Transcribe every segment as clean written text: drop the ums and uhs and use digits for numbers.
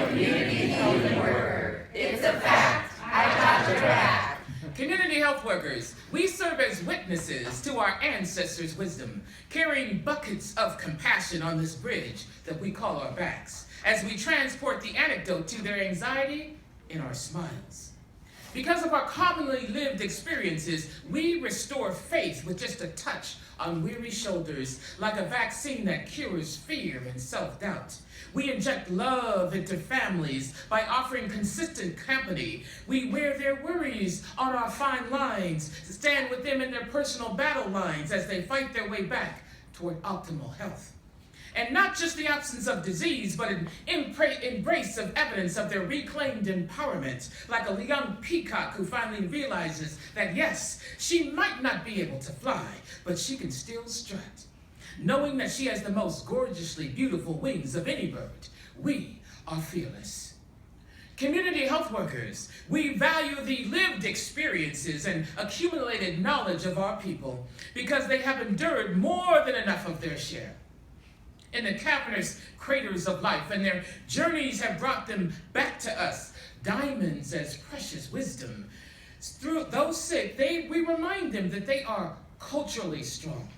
community health worker. It's a fact. I got your back. Community health workers, we serve as witnesses to our ancestors' wisdom, carrying buckets of compassion on this bridge that we call our backs, as we transport the antidote to their anxiety in our smiles. Because of our commonly lived experiences, we restore faith with just a touch on weary shoulders, like a vaccine that cures fear and self-doubt. We inject love into families by offering consistent company. We wear their worries on our fine lines, stand with them in their personal battle lines as they fight their way back toward optimal health. And not just the absence of disease, but an embrace of evidence of their reclaimed empowerment, like a young peacock who finally realizes that yes, she might not be able to fly, but she can still strut. Knowing that she has the most gorgeously beautiful wings of any bird, we are fearless. Community health workers, we value the lived experiences and accumulated knowledge of our people because they have endured more than enough of their share in the cavernous craters of life, and their journeys have brought them back to us, diamonds as precious wisdom. Through those sick, we remind them that they are culturally strong.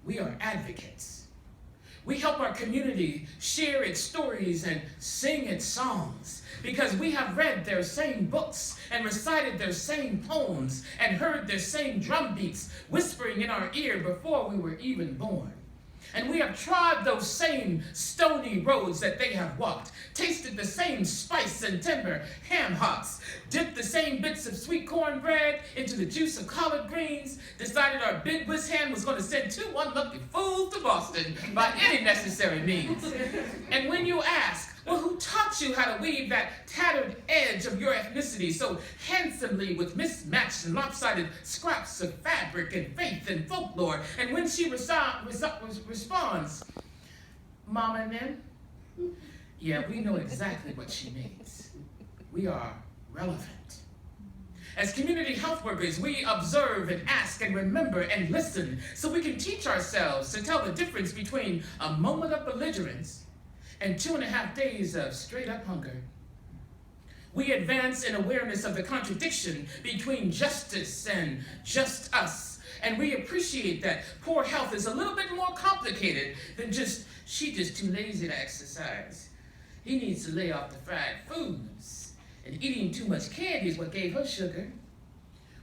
We are advocates. We help our community share its stories and sing its songs because we have read their same books and recited their same poems and heard their same drum beats whispering in our ear before we were even born. And we have trod those same stony roads that they have walked, tasted the same spice and tender ham hocks, dipped the same bits of sweet cornbread into the juice of collard greens, decided our big whiz hand was going to send 2 unlucky fools to Boston by any necessary means. And when you ask, well, who taught you how to weave that tattered edge of your ethnicity so handsomely with mismatched and lopsided scraps of fabric and faith and folklore? And when she responds, Mama and them, yeah, we know exactly what she means. We are relevant. As community health workers, we observe and ask and remember and listen so we can teach ourselves to tell the difference between a moment of belligerence and 2.5 days of straight-up hunger. We advance in awareness of the contradiction between justice and just us, and we appreciate that poor health is a little bit more complicated than just, she just too lazy to exercise. He needs to lay off the fried foods, and eating too much candy is what gave her sugar.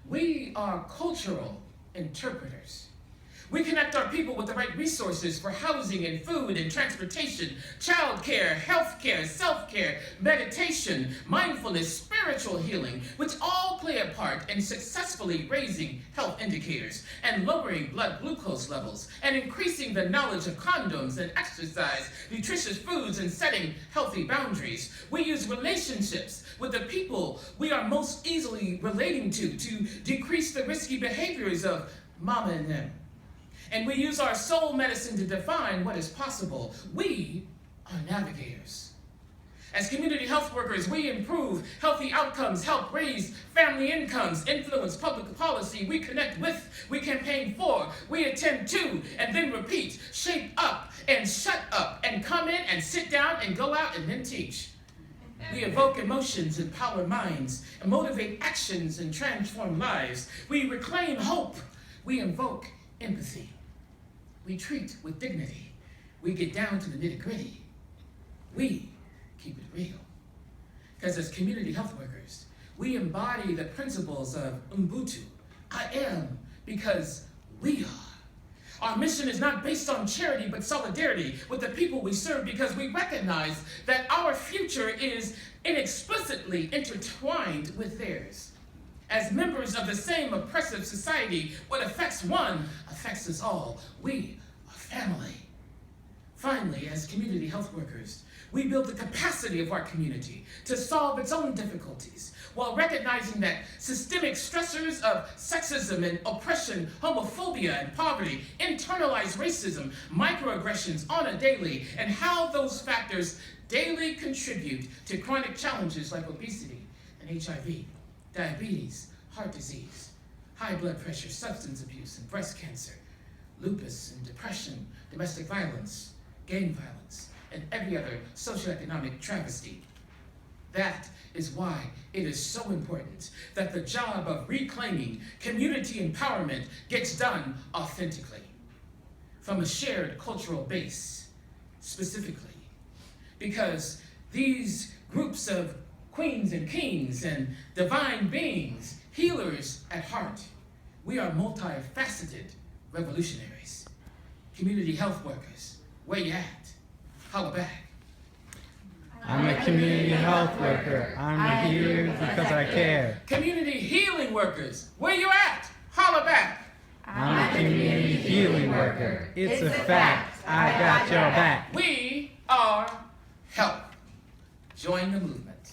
We are cultural interpreters. We connect our people with the right resources for housing and food and transportation, childcare, healthcare, self-care, meditation, mindfulness, spiritual healing, which all play a part in successfully raising health indicators and lowering blood glucose levels and increasing the knowledge of condoms and exercise, nutritious foods, and setting healthy boundaries. We use relationships with the people we are most easily relating to decrease the risky behaviors of mama and them. And we use our soul medicine to define what is possible. We are navigators. As community health workers, we improve healthy outcomes, help raise family incomes, influence public policy, we connect with, we campaign for, we attend to, and then repeat, shape up and shut up, and come in and sit down and go out and then teach. We evoke emotions, empower minds, and motivate actions and transform lives. We reclaim hope. We invoke empathy. We treat with dignity. We get down to the nitty-gritty. We keep it real. Because as community health workers, we embody the principles of Ubuntu. I am because we are. Our mission is not based on charity, but solidarity with the people we serve because we recognize that our future is inexplicably intertwined with theirs. As members of the same oppressive society, what affects one affects us all. We are family. Finally, as community health workers, we build the capacity of our community to solve its own difficulties while recognizing that systemic stressors of sexism and oppression, homophobia and poverty, internalized racism, microaggressions on a daily, and how those factors daily contribute to chronic challenges like obesity and HIV. Diabetes, heart disease, high blood pressure, substance abuse, and breast cancer, lupus and depression, domestic violence, gang violence, and every other socioeconomic travesty. That is why it is so important that the job of reclaiming community empowerment gets done authentically, from a shared cultural base, specifically. Because these groups of queens and kings and divine beings, healers at heart, we are multifaceted revolutionaries. Community health workers, where you at? Holla back. I'm a community health worker. I'm here because I care. Community healing workers, where you at? Holla back. I'm a community healing worker. It's a fact. I got your back. We are help. Join the movement.